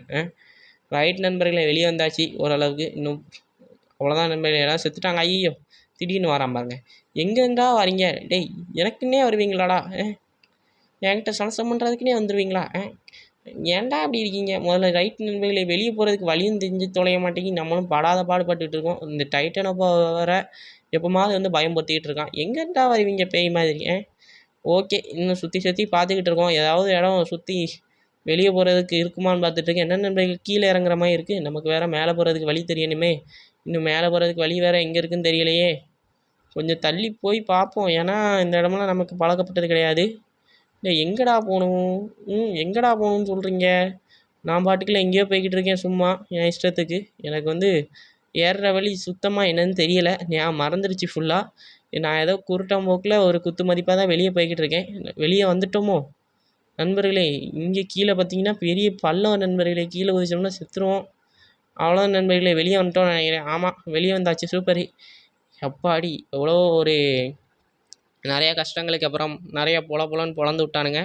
ரைட் நண்பர்களே, வெளியே வந்தாச்சு ஓரளவுக்கு. இன்னும் அவ்வளோதான் நண்பர்களே, எல்லாம் செத்துட்டாங்க. ஐயோ, திடீர்னு வரான் பாருங்க. எங்கெங்கா வரீங்க? டேய், எனக்குன்னே வருவீங்களாடா? என்கிட்ட சலசம் பண்ணுறதுக்குன்னே வந்துடுவீங்களா? ஏன்டா அப்படி இருக்கீங்க? முதல்ல ரைட் நண்பர்களே, வெளியே போகிறதுக்கு வழியும் தெரிஞ்சு தொலைய மாட்டேங்கி நம்மளும் படாத பாடுபட்டுட்டு இருக்கோம். இந்த டைட்டனை வர எப்போமாவது வந்து பயம்படுத்திக்கிட்டு இருக்கான். எங்கேண்டா வருவீங்க பேய் மாதிரி? ஓகே, இன்னும் சுற்றி சுற்றி பார்த்துக்கிட்டு இருக்கோம். ஏதாவது இடம் சுற்றி வெளியே போகிறதுக்கு இருக்குமான்னு பார்த்துட்ருக்கேன். என்ன நண்பர்கள், கீழே இறங்குற மாதிரி இருக்குது. நமக்கு வேறு மேலே போகிறதுக்கு வழி தெரியணுமே. இன்னும் மேலே போகிறதுக்கு வழி வேறு எங்கே இருக்குதுன்னு தெரியலையே. கொஞ்சம் தள்ளி போய் பார்ப்போம், ஏன்னா இந்த இடமெல்லாம் நமக்கு பழக்கப்பட்டது கிடையாது. இல்லை, எங்கடா போகணும்? எங்கடா போகணுன்னு சொல்கிறீங்க? நான் பாட்டுக்குள்ள எங்கேயோ போய்கிட்டு இருக்கேன் சும்மா என் இஷ்டத்துக்கு. எனக்கு வந்து ஏறுற வழி சுத்தமாக என்னன்னு தெரியலை, நான் மறந்துடுச்சு ஃபுல்லாக. நான் ஏதோ குருட்டாம்போக்கில் ஒரு குத்து மதிப்பாக தான் வெளியே போய்கிட்டு இருக்கேன். வெளியே வந்துட்டோமோ நண்பர்களே? இங்கே கீழே பார்த்தீங்கன்னா பெரிய பள்ளம் நண்பர்களே, கீழே குதிச்சோம்னா செத்துருவோம். அவ்வளோதான் நண்பர்களே, வெளியே வந்துட்டோம்னு நினைக்கிறேன். ஆமாம், வெளியே வந்தாச்சு. சூப்பர். அப்பாடி, எவ்வளோ ஒரு நிறையா கஷ்டங்களுக்கு அப்புறம் நிறையா பொலன்னு பொழந்து விட்டானுங்க.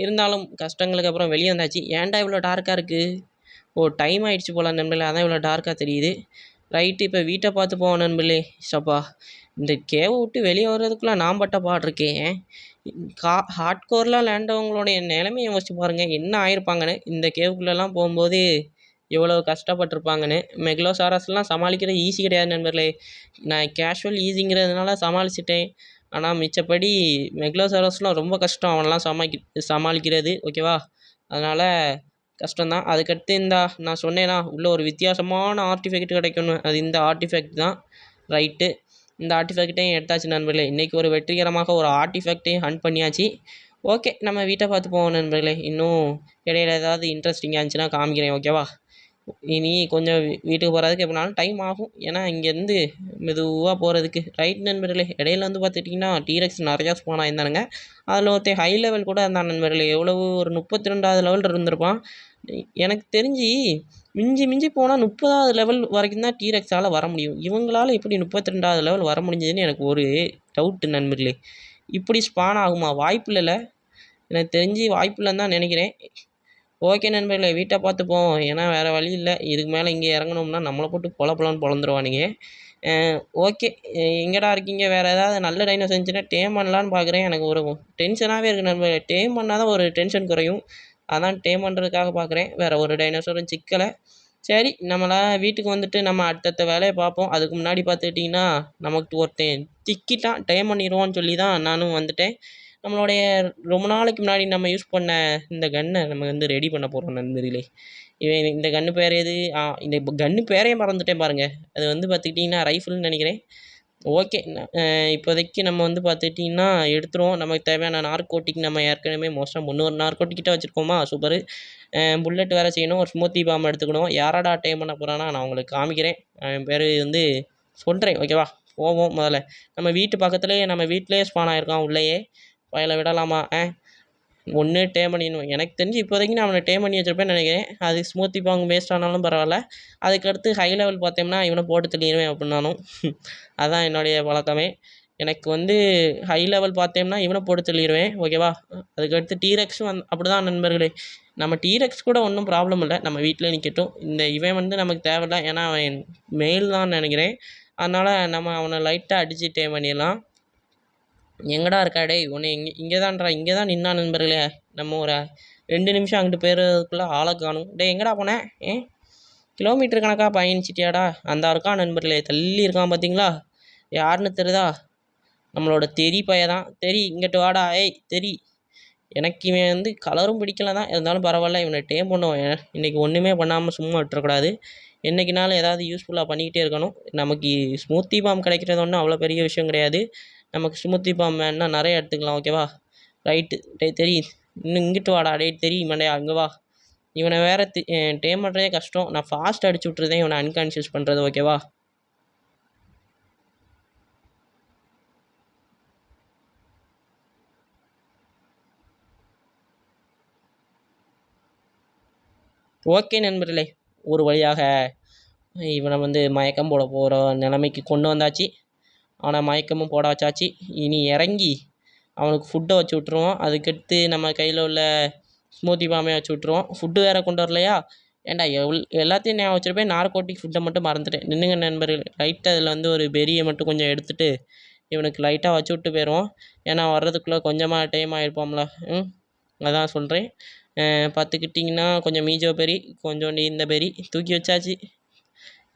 இருந்தாலும் கஷ்டங்களுக்கு அப்புறம் வெளியே வந்தாச்சு. ஏன்டா இவ்வளோ டார்க்காக இருக்குது? ஓ, டைம் ஆகிடுச்சு போல நண்பர்களே, அதான் இவ்வளோ டார்க்காக தெரியுது. ரைட்டு, இப்போ வீட்டை பார்த்து போவோம் நண்பர்களே. சப்பா, இந்த கேவை விட்டு வெளியே வர்றதுக்குள்ளே நான் பட்ட பாடிருக்கேன். ஹார்ட்கோர்லாம் லேண்டவங்களுடைய நிலைமையை யோசிச்சு பாருங்கள், என்ன ஆயிருப்பாங்கன்னு. இந்த கேவுக்குள்ளெல்லாம் போகும்போது எவ்வளோ கஷ்டப்பட்டிருப்பாங்கன்னு. மெக்லோசாரஸ்லாம் சமாளிக்கிறது ஈஸி கிடையாது நண்பர்களே. நான் கேஷுவல் ஈஸிங்கிறதுனால சமாளிச்சிட்டேன். ஆனால் மிச்சப்படி மெக்லோசாரஸ்லாம் ரொம்ப கஷ்டம், அவனெல்லாம் சமாளிக்கிறது. ஓகேவா? அதனால் கஷ்டம்தான். அதுக்கடுத்து நான் சொன்னேன்னா உள்ளே ஒரு வித்தியாசமான ஆர்டிஃபெக்ட் கிடைக்கணும், அது இந்த ஆர்டிஃபெக்ட் தான். ரைட்டு, இந்த ஆர்டிஃபெக்டையும் எடுத்தாச்சு நண்பர்களே. இன்றைக்கி ஒரு வெற்றிகரமாக ஒரு ஆர்டிஃபெக்டையும் ஹண்ட் பண்ணியாச்சு. ஓகே, நம்ம வீட்டை பார்த்து போவோம் நண்பர்களே. இன்னும் இடையில ஏதாவது இன்ட்ரெஸ்டிங்காக இருந்துச்சுன்னா காமிக்கிறேன். ஓகேவா? இனி கொஞ்சம் வீட்டுக்கு போகிறதுக்கு எப்படினாலும் டைம் ஆகும், ஏன்னா இங்கேருந்து மெதுவாக போகிறதுக்கு. ரைட் நண்பர்களே, இடையில வந்து பார்த்துட்டிங்கன்னா டீரெக்ஸ் நிறையா ஸ்பான் ஆயிருந்தானுங்க. அதில் ஒருத்தர் ஹை லெவல் கூட இருந்தான் நண்பர்களே. எவ்வளவு ஒரு 32வது லெவல் இருந்திருப்பான். எனக்கு தெரிஞ்சு மிஞ்சி மிஞ்சி போனால் 30வது லெவல் வரைக்கும் தான் டீரெக்ஸால் வர முடியும். இவங்களால் எப்படி 32வது லெவல் வர முடிஞ்சதுன்னு எனக்கு ஒரு டவுட்டு நண்பர்களே. இப்படி ஸ்பான் ஆகுமா? வாய்ப்பு இல்லைல்ல, எனக்கு தெரிஞ்சு வாய்ப்பு இல்லைன்னு தான் நினைக்கிறேன். ஓகே நண்பர்களே, வீட்டை பார்த்து போவோம், ஏன்னா வேறு வழி இல்லை. இதுக்கு மேலே இங்கே இறங்கணும்னா நம்மளை போட்டு பொலன்னு பொழந்துருவானுங்க. ஓகே, எங்கடா இருக்கீங்க? வேறு ஏதாவது நல்ல டைனோஸ் இருந்துச்சுன்னா டேம் பண்ணலான்னு பார்க்குறேன். எனக்கு ஒரு டென்ஷனாகவே இருக்குது நண்பர்களே. டேம் பண்ணால் தான் ஒரு டென்ஷன் குறையும், அதான் டேம் பண்ணுறதுக்காக பார்க்குறேன். வேறு ஒரு டைனோசரும் சிக்கலை. சரி, நம்மளாம் வீட்டுக்கு வந்துட்டு நம்ம அடுத்தடுத்த வேலையை பார்ப்போம். அதுக்கு முன்னாடி பார்த்துக்கிட்டிங்கன்னா நமக்கு ஒருத்தன் திக்கிட்டான், டேம் பண்ணிடுவோன்னு சொல்லி தான் நானும் வந்துட்டேன். நம்மளுடைய ரொம்ப நாளைக்கு முன்னாடி நம்ம யூஸ் பண்ண இந்த கன்னை நம்ம வந்து ரெடி பண்ண போகிறோம் நண்பர்களே. இவன் இந்த கன்று பேர் எது? இந்த கன்று பேரையே மறந்துட்டேன் பாருங்கள். அது வந்து பார்த்துக்கிட்டிங்கன்னா ரைஃபிள்னு நினைக்கிறேன். ஓகே, இப்போதைக்கு நம்ம வந்து பார்த்துக்கிட்டிங்கன்னா எடுத்துருவோம். நமக்கு தேவையான நார்கோட்டிக் நம்ம ஏற்கனவே மோஸ்ட்டாக 300 நார்கோட்டிக்கிட்ட வச்சுருக்கோமா? சூப்பர். புல்லட் வேறு செய்யணும், ஒரு ஸ்மூத்தி பாம் எடுத்துக்கணும். யாராடா டேம் பண்ண போகிறான்னா நான் உங்களுக்கு காமிக்கிறேன். என் பேர் வந்து சொல்கிறேன். ஓகேவா? போவோம். முதல்ல நம்ம வீட்டு பக்கத்துலேயே, நம்ம வீட்டிலேயே ஸ்பான் ஆகிருக்கான் உள்ளேயே. வயலை விடலாமா? ஒன்று டேம் பண்ணிடணும். எனக்கு தெரிஞ்சு இப்போதைக்கு நான் அவனை டேம் பண்ணி வச்சுருப்பேன்னு நினைக்கிறேன். அது ஸ்மூத்தி பாங் வேஸ்ட் ஆனாலும் பரவாயில்ல. அதுக்கடுத்து ஹை லெவல் பார்த்தோம்னா இவனை போட்டு தள்ளிடுவேன் அப்படின்னாலும். அதுதான் என்னுடைய வழக்கமே. எனக்கு வந்து ஹை லெவல் பார்த்தோம்னா இவனை போட்டு தள்ளிடுவேன். ஓகேவா? அதுக்கடுத்து டீரெக்ஸும் அப்படி தான் நண்பர்களே. நம்ம டீரெக்ஸ் கூட ஒன்றும் ப்ராப்ளம் இல்லை, நம்ம வீட்டில் நிற்கட்டும். இவன் வந்து நமக்கு தேவையில்லை, ஏன்னா அவன் மெயில் தான் நினைக்கிறேன். அதனால் நம்ம அவனை லைட்டாக அடித்து டேம் பண்ணிடலாம். எங்கடா இருக்கா? டேய், உன்னை இங்கே தான்டா, இங்கே தான் நின்னா நண்பர்களே. நம்ம ஒரு 2 நிமிஷம் அங்கிட்டு போயிடுறதுக்குள்ளே ஆளை காணும். டேய், எங்கடா போனேன்? கிலோமீட்டர் கணக்காக பயணிச்சிட்டியாடா? அந்த இருக்கான் நண்பர்களே, தள்ளி இருக்கான் பார்த்தீங்களா? யாருன்னு தெரியுதா? நம்மளோட தெரி பைய தான். தெரி, இங்கிட்டு வாடா. ஏய் தெரி, எனக்கு இவன் வந்து கலரும் பிடிக்கல தான், இருந்தாலும் பரவாயில்ல, இவனை டேம் பண்ணுவோம். இன்றைக்கி ஒன்றுமே பண்ணாமல் சும்மா விட்டுறக்கூடாது. என்றைக்குனாலும் ஏதாவது யூஸ்ஃபுல்லாக பண்ணிக்கிட்டே இருக்கணும். நமக்கு ஸ்மூத்தி பாம் கிடைக்கிறது ஒன்றும் அவ்வளோ பெரிய விஷயம் கிடையாது. நமக்கு ஸ்மூத்தி பாம் வேணுன்னா நிறைய எடுத்துக்கலாம். ஓகேவா? ரைட்டு. தெரியும், இன்னும் இங்கிட்டு வாடா. தெரியும் மண்டையா, அங்கே வா. இவனை வேறு டேம் பண்ணுறதே கஷ்டம். நான் ஃபாஸ்ட் அடிச்சு விட்ருதேன் இவனை அன்கான்ஷியஸ் பண்ணுறது. ஓகேவா? ஓகே நண்பர்களே, ஒரு வழியாக இவனை வந்து மயக்கம் போட போகிற நிலைமைக்கு கொண்டு வந்தாச்சு. அவனை மயக்கமும் போட வச்சாச்சு. இனி இறங்கி அவனுக்கு ஃபுட்டை வச்சு விட்ருவோம். அதுக்கடுத்து நம்ம கையில் உள்ள ஸ்மூத்தி பாமே வச்சு விட்ருவோம். ஃபுட்டு வேறு கொண்டு வரலையா? ஏன்டா எல்லாத்தையும் நான் வச்சுருப்பேன், நார்கோட்டிக் ஃபுட்டை மட்டும் மறந்துட்டேன். நின்றுங்க நண்பர்கள், லைட்டாக அதில் வந்து ஒரு பெரியை மட்டும் கொஞ்சம் எடுத்துகிட்டு இவனுக்கு லைட்டாக வச்சு விட்டு போயிடுவோம். ஏன்னா வர்றதுக்குள்ளே கொஞ்சமாக டைம் ஆகிருப்போம்ல. அதான் சொல்கிறேன். பார்த்துக்கிட்டிங்கன்னா கொஞ்சம் மீஜோ பெரி, கொஞ்சோண்டு இந்த பெரி தூக்கி வச்சாச்சு.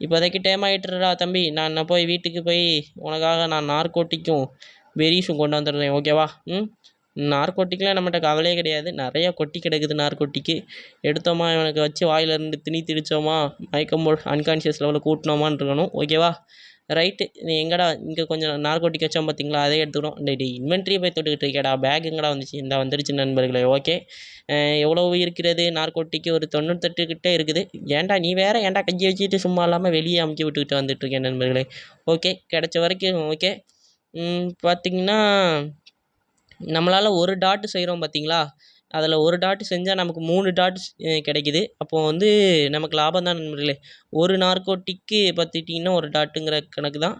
இப்போதைக்கு டைம் ஆகிட்டுறா தம்பி. நான் போய் வீட்டுக்கு போய் உனக்காக நான் நார்கோட்டிக்கும் பெரிஸும் கொண்டு வந்துடுறேன். ஓகேவா? நார்கோட்டிக்கெலாம் நம்மகிட்ட கவலையே கிடையாது. நிறையா கொட்டி கிடக்குது நார்கோட்டிக்கு. எடுத்தோமா இவனுக்கு வச்சு வாயிலிருந்து திணிச்சோமா, மயக்கம் அன்கான்ஷியஸ் லெவலில் கூட்டினோமான்னு இருக்கணும். ஓகேவா? ரைட்டு. நீ எங்கடா இங்கே கொஞ்சம் நார்கோட்டிக் வச்சோம் பார்த்தீங்களா, அதே எடுத்துக்கிறோம். டே இன்வென்ட்ரியை போய் தொட்டுக்கிட்டு இருக்கேடா. பேக் எங்கடா வந்துச்சு? இந்த வந்துருச்சு நண்பர்களே. ஓகே, எவ்வளவு இருக்கிறது நார்கோட்டிக்கு? ஒரு 98 கிட்டே இருக்குது. ஏன்டா நீ வேறு ஏன்டா கையை வச்சுட்டு சும்மா இல்லாமல் வெளியே அமுக்கி விட்டுக்கிட்டு வந்துட்டுருக்கேன் நண்பர்களே. ஓகே, கிடைச்ச வரைக்கும் ஓகே. பார்த்திங்கன்னா நம்மளால் ஒரு டாட்டு செய்கிறோம் பார்த்தீங்களா, அதில் ஒரு டாட்டு செஞ்சால் நமக்கு 3 டாட்ஸ் கிடைக்குது. அப்போது வந்து நமக்கு லாபம் தான் நண்பர்களே. ஒரு நார்கோட்டிக்கு பார்த்துட்டிங்கன்னா ஒரு டாட்டுங்கிற கணக்கு தான்.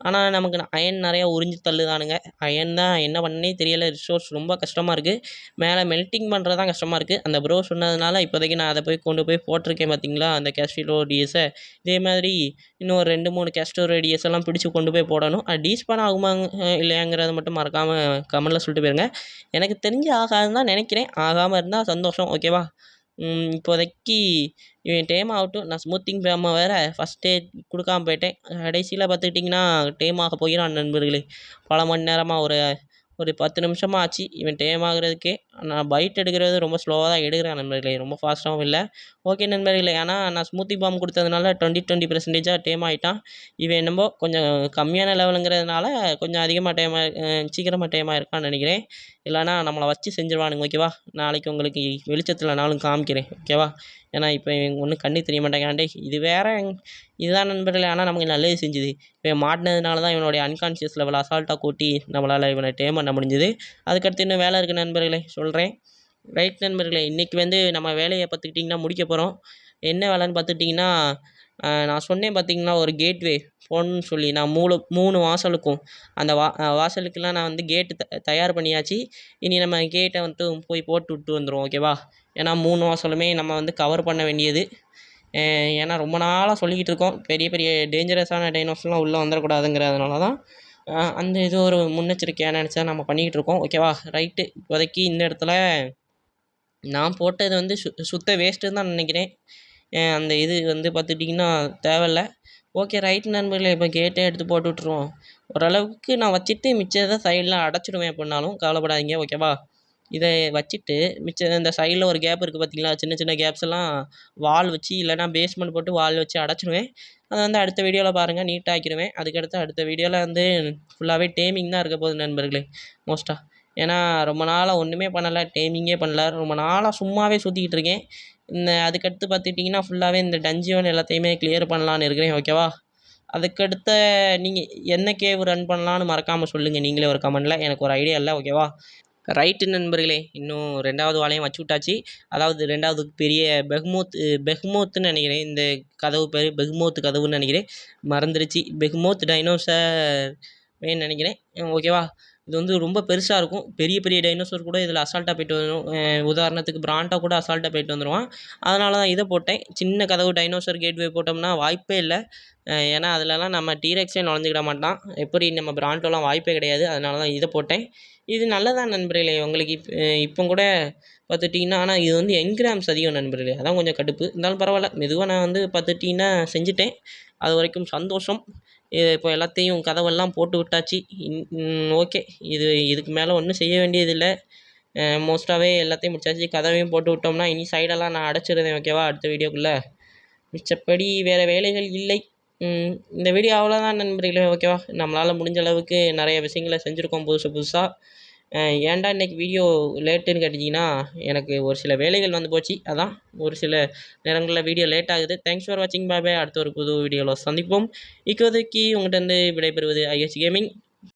ஆனால் நமக்கு அயன் நிறையா உறிஞ்சி தள்ளுதானுங்க. அயன் தான் என்ன பண்ணனே தெரியலை. ரிசோர்ஸ் ரொம்ப கஷ்டமாக இருக்குது. மேலே மெல்ட்டிங் பண்ணுறது தான் கஷ்டமாக இருக்குது. அந்த ப்ரோ சொன்னதுனால இப்போதைக்கு நான் அதை போய் கொண்டு போய் போட்டிருக்கேன் பார்த்தீங்களா, அந்த கேஸ்டிலோ டிஎஸை. இதே மாதிரி இன்னும் ஒரு 2-3 கேஸ்டோரோ டிஎஸ் எல்லாம் பிடிச்சி கொண்டு போய் போடணும். அது டீஸ்பான் ஆகுமாங்க இல்லையாங்கிறத மட்டும் மறக்காமல் கமெண்டில் சொல்லிட்டு போயிருங்க. எனக்கு தெரிஞ்சு ஆகாதுன்னு தான் நினைக்கிறேன். ஆகாமல் இருந்தால் சந்தோஷம். ஓகேவா? இப்போதைக்கு இவன் டேம் ஆகட்டும். நான் ஸ்மூத்திங் பேமை வேறு ஃபஸ்ட்டே கொடுக்காம போயிட்டேன். கடைசியில் பார்த்துக்கிட்டிங்கன்னா டேம் ஆக போகிறான் நண்பர்களே. பல மணி நேரமாக ஒரு 10 நிமிஷமாக ஆச்சு இவன் டேம் ஆகுறதுக்கே. நான் பைட் எடுக்கிறது ரொம்ப ஸ்லோவாக தான் எடுக்கிறேன் நண்பர்களே, ரொம்ப ஃபாஸ்ட்டாகவும் இல்லை. ஓகே நண்பர்களே, ஆனால் நான் ஸ்மூத்தி பாம் கொடுத்ததுனால 20% டேம் ஆகிட்டான். இவன் என்னமோ கொஞ்சம் கம்மியான லெவலுங்கிறதுனால கொஞ்சம் அதிகமாக சீக்கிரமாக டேம் ஆகிருக்கான்னு நினைக்கிறேன். இல்லைனா நம்மளை வச்சு செஞ்சுருவானுங்க. ஓகேவா? நாளைக்கு உங்களுக்கு வெளிச்சத்தில் நானும் காமிக்கிறேன். ஓகேவா? ஏன்னா இப்போ இவங்க ஒன்றும் கண்ணு தெரிய மாட்டேங்காண்டே. இது வேறு இதுதான் நண்பர்களே. ஆனால் நமக்கு நல்லது செஞ்சுது. இவன் மாட்டினதுனால தான் இவனுடைய அன்கான்ஷியஸ் லெவல் அசால்ட்டாக கூட்டி நம்மளால் இவனை டேம் பண்ண முடிஞ்சுது. அதுக்கடுத்து இன்னும் வேலை இருக்குது நண்பர்களே, சொல்கிறேன். ரைட் நண்பர்களே, இன்றைக்கி வந்து நம்ம வேலையை பார்த்துக்கிட்டிங்கன்னா முடிக்க போகிறோம். என்ன வேலைன்னு பார்த்துக்கிட்டிங்கன்னா, நான் சொன்னேன் பார்த்தீங்களா ஒரு கேட்வே போடணுன்னு சொல்லி. நான் 3 வாசலுக்கும் அந்த வாசலுக்கெல்லாம் நான் வந்து கேட்டு தயார் பண்ணியாச்சு. இனி நம்ம கேட்டை வந்து போய் போட்டு விட்டு வந்துடுவோம். ஓகேவா? ஏன்னா 3 வாசலுமே நம்ம வந்து கவர் பண்ண வேண்டியது. ஏன்னா ரொம்ப நாளாக சொல்லிக்கிட்டு இருக்கோம், பெரிய பெரிய டேஞ்சரஸான டைனோஸ்லாம் உள்ளே வந்துடக்கூடாதுங்கிறதுனால தான் அந்த இது ஒரு முன்னெச்சரிக்கையாக நினச்சா நம்ம பண்ணிக்கிட்டு இருக்கோம். ஓகேவா? ரைட்டு. இப்போதைக்கு இந்த இடத்துல நான் போட்டது வந்து சுத்த வேஸ்ட்டுன்னு தான் நினைக்கிறேன். அந்த இது வந்து பார்த்துட்டிங்கன்னா தேவையில்ல. ஓகே ரைட் நண்பர்களே, இப்போ கேட்டே எடுத்து போட்டு விட்ருவோம். ஓரளவுக்கு நான் வச்சுட்டு மிச்சத்தை சைடில் அடைச்சிடுவேன் எப்படினாலும், கவலைப்படாதீங்க. ஓகேவா? இதை வச்சுட்டு மிச்சம் இந்த சைடில் ஒரு கேப் இருக்குது பார்த்தீங்களா, சின்ன சின்ன கேப்ஸ் எல்லாம் வால் வச்சு இல்லைனா பேஸ்மெண்ட் போட்டு வால் வச்சு அடைச்சிடுவேன். அதை வந்து அடுத்த வீடியோவில் பாருங்கள், நீட்டாக ஆக்கிடுவேன். அதுக்கடுத்து அடுத்த வீடியோவில் வந்து ஃபுல்லாகவே டேமிங் தான் இருக்க போகுது நண்பர்களே, மோஸ்ட்டாக. ஏன்னா ரொம்ப நாளாக ஒன்றுமே பண்ணலை, டேமிங்கே பண்ணல. ரொம்ப நாளாக சும்மாவே சுற்றிக்கிட்டு இருக்கேன். அதுக்கடுத்து பார்த்துக்கிட்டிங்கன்னா ஃபுல்லாகவே இந்த டஞ்சியோன் எல்லாத்தையுமே கிளியர் பண்ணலான்னு இருக்கிறேன். ஓகேவா? அதுக்கடுத்த நீங்கள் என்ன கேவ் ரன் பண்ணலான்னு மறக்காமல் சொல்லுங்கள், நீங்களே ஒரு கமெண்டில். எனக்கு ஒரு ஐடியா இல்லை. ஓகேவா? ரைட்டு நண்பர்களே, இன்னும் 2வது வாலையும் வச்சு விட்டாச்சு. அதாவது 2வது பெரிய பெஹ்மோத்துன்னு நினைக்கிறேன். இந்த கதவு பேர் பெஹ்மோத் கதவுன்னு நினைக்கிறேன், மறந்துடுச்சு. பெஹ்மோத் டைனோசர் நினைக்கிறேன். ஓகேவா? இது வந்து ரொம்ப பெருசாக இருக்கும். பெரிய பெரிய டைனோசர் கூட இதில் அசால்ட்டாக போய்ட்டு வந்துடும். உதாரணத்துக்கு பிராண்டா கூட அசால்ட்டாக போய்ட்டு வந்துடுவான். அதனால தான் இதை போட்டேன். சின்ன கதவு டைனோசர் கேட்வே போட்டோம்னா வாய்ப்பே இல்லை. ஏன்னா அதிலலாம் நம்ம டீரெக்ஸே நுழைஞ்சிக்கிட மாட்டான். எப்படி நம்ம பிராண்டோலாம் வாய்ப்பே கிடையாது. அதனால தான் இதை போட்டேன். இது நல்லதான் நண்பர்களே. உங்களுக்கு இப்போ கூட பார்த்துட்டிங்கன்னா, ஆனால் இது வந்து என்கிராம்ஸ் அதிகம் நண்பர்களே, அதான் கொஞ்சம் கடுப்பு. இருந்தாலும் பரவாயில்ல, மெதுவாக நான் வந்து பார்த்துட்டிங்கன்னா செஞ்சுட்டேன். அது வரைக்கும் சந்தோஷம். இப்போ எல்லாத்தையும் கதவெல்லாம் போட்டு விட்டாச்சு. ஓகே, இதுக்கு மேலே ஒன்றும் செய்ய வேண்டியதில்லை. மோஸ்ட்டாகவே எல்லாத்தையும் முடிச்சாச்சு. கதவையும் போட்டு விட்டோம்னா இனி சைடெல்லாம் நான் அடைச்சிருந்தேன். ஓகேவா, அடுத்த வீடியோக்குள்ளே. மிச்சப்படி வேறு வேலைகள் இல்லை. இந்த வீடியோ அவ்வளோதான் நண்பர்களே. ஓகேவா, நம்மளால் முடிஞ்ச அளவுக்கு நிறைய விஷயங்களை செஞ்சுருக்கோம் புதுசாக. ஏன்டா இன்றைக்கி வீடியோ லேட்டுன்னு கேட்டிங்கன்னா, எனக்கு ஒரு சில வேலைகள் வந்து போச்சு. அதான் ஒரு சில நேரங்களில் வீடியோ லேட் ஆகுது. தேங்க்ஸ் ஃபார் வாட்சிங். பாய். அடுத்த ஒரு புது வீடியோவில் சந்திப்போம். இப்போதைக்கு உங்கள்கிட்ட விடைபெறுவது IH கேமிங்.